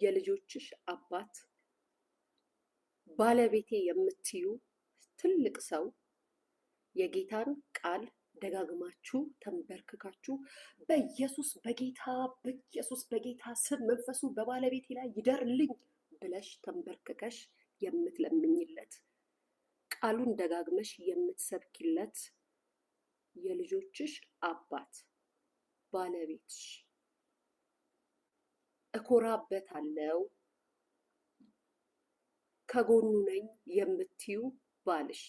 የልጆችሽ አባት ባለቤቴ የምትዩ ትልቅ ሰው የጌታን ቃል ደጋግማችሁ ተንበርክካችሁ በኢየሱስ በጌታ ስም መንፈሱ በባለቤቴ ላይ ይደርልኝ ብለሽ ተንበርክከሽ የምትለምኝለት ቃሉን ደጋግመሽ የምትሰብኪለት የልጆችሽ አባት ባለቤትሽ እኮራበታለሁ ከጎኑ ነኝ የምትዩ ባልሽ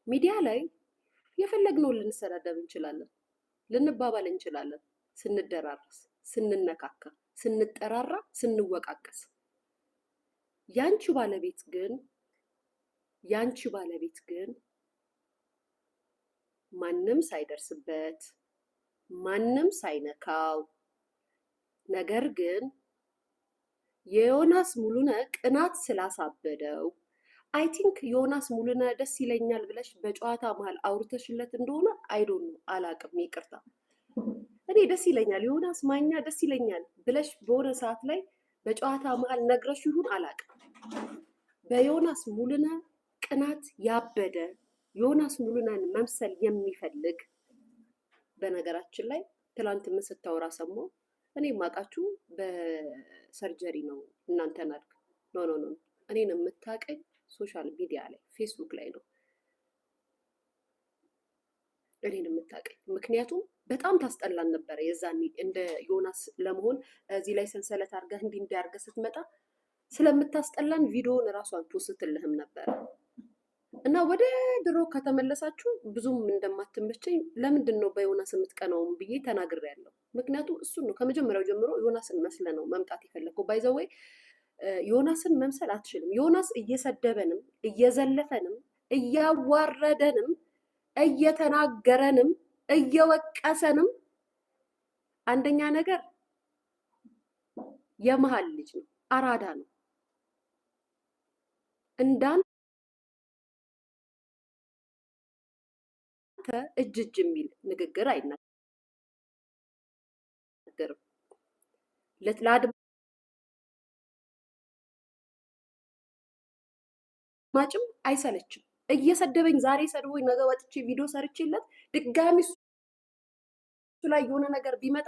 ሚዲያ ላይ የፈለግነውን ልንሰዳደብ እንችላለን፣ ልንባባል እንችላለን፣ ስንደራረስ፣ ስንነካካ፣ ስንጠራራ፣ ስንወቃቀስ። ያንቺ ባለቤት ግን ማንም ሳይደርስበት ማንም ሳይነካው ነገር ግን የዮናስ ሙሉነህ ቅናት ስላሳበደው አይ ቲንክ ዮናስ ሙሉነህ ደስ ይለኛል ብለሽ በጨዋታ መሀል አውርተሽለት እንደሆነ አይዶን ነው አላቅም፣ ይቅርታ። እኔ ደስ ይለኛል ዮናስ ማኛ ደስ ይለኛል ብለሽ በሆነ ሰዓት ላይ በጨዋታ መሀል ነግረሽ ይሁን አላቅም። በዮናስ ሙሉነህ ቅናት ያበደ ዮናስ ሙሉነህን መምሰል የሚፈልግ በነገራችን ላይ ትላንት ምን ስታወራ ሰማሁ። እኔ ማቃችሁ በሰርጀሪ ነው እናንተን አድርግ ኖ እኔን የምታቀኝ ሶሻል ሚዲያ ላይ ፌስቡክ ላይ ነው እኔን የምታቀኝ። ምክንያቱም በጣም ታስጠላን ነበረ የዛኔ እንደ ዮናስ ለመሆን እዚህ ላይ ሰንሰለት አድርገህ እንዲያርገህ ስትመጣ ስለምታስጠላን ቪዲዮውን እራሷን ፖስትልህም ነበረ እና ወደ ድሮ ከተመለሳችሁ ብዙም እንደማትመቸኝ ለምንድን ነው በዮናስ የምትቀናውም ብዬ ተናግሬያለሁ። ምክንያቱም እሱን ነው ከመጀመሪያው ጀምሮ ዮናስን መስለ ነው መምጣት የፈለግኩ። ባይዘወይ ዮናስን መምሰል አትችልም። ዮናስ እየሰደበንም እየዘለፈንም እያዋረደንም እየተናገረንም እየወቀሰንም አንደኛ ነገር የመሃል ልጅ ነው፣ አራዳ ነው። እንዳንተ እጅ የሚል ንግግር አይናገርም። ለአድማጭም አይሰለችም። እየሰደበኝ ዛሬ ሰድቦኝ ነገ ወጥቼ ቪዲዮ ሰርቼለት ድጋሚ እሱ ላይ የሆነ ነገር ቢመጣ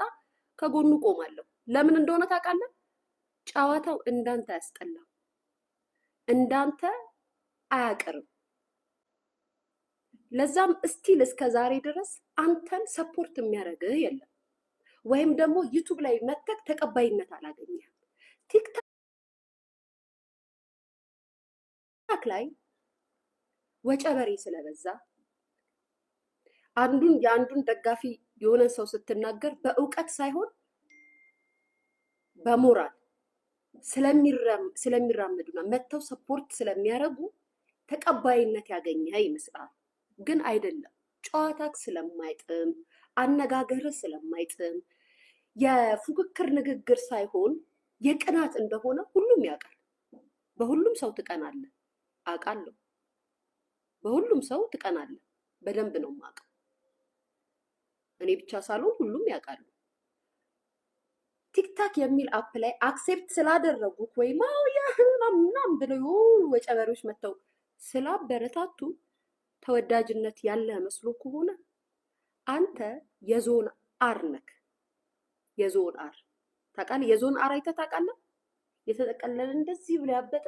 ከጎኑ ቆማለሁ። ለምን እንደሆነ ታውቃለህ? ጨዋታው እንዳንተ ያስጠላም፣ እንዳንተ አያቀርም። ለዛም እስቲል እስከ ዛሬ ድረስ አንተን ሰፖርት የሚያደርግህ የለም። ወይም ደግሞ ዩቱብ ላይ መተክ ተቀባይነት አላገኘህም። ቲክታክ ላይ ወጨበሬ ስለበዛ የአንዱን ደጋፊ የሆነ ሰው ስትናገር በእውቀት ሳይሆን በሞራል ስለሚራመዱና መተው ሰፖርት ስለሚያደርጉ ተቀባይነት ያገኘህ ይመስላል። ግን አይደለም። ጨዋታክ ስለማይጥም፣ አነጋገርህ ስለማይጥም፣ የፉክክር ንግግር ሳይሆን የቅናት እንደሆነ ሁሉም ያውቃል። በሁሉም ሰው ትቀናለህ አውቃለሁ። በሁሉም ሰው ትቀናለህ። በደንብ ነው የማውቀው። እኔ ብቻ ሳልሆን ሁሉም ያውቃሉ። ቲክታክ የሚል አፕ ላይ አክሴፕት ስላደረጉት ወይ ምናምን ብለው ወጨበሬዎች መተው ስላበረታቱ ተወዳጅነት ያለ መስሎ ከሆነ አንተ የዞን አር ነክ። የዞን አር ታውቃለህ? የዞን አር አይተህ ታውቃለህ? የተጠቀለለ እንደዚህ ብሎ ያበጠ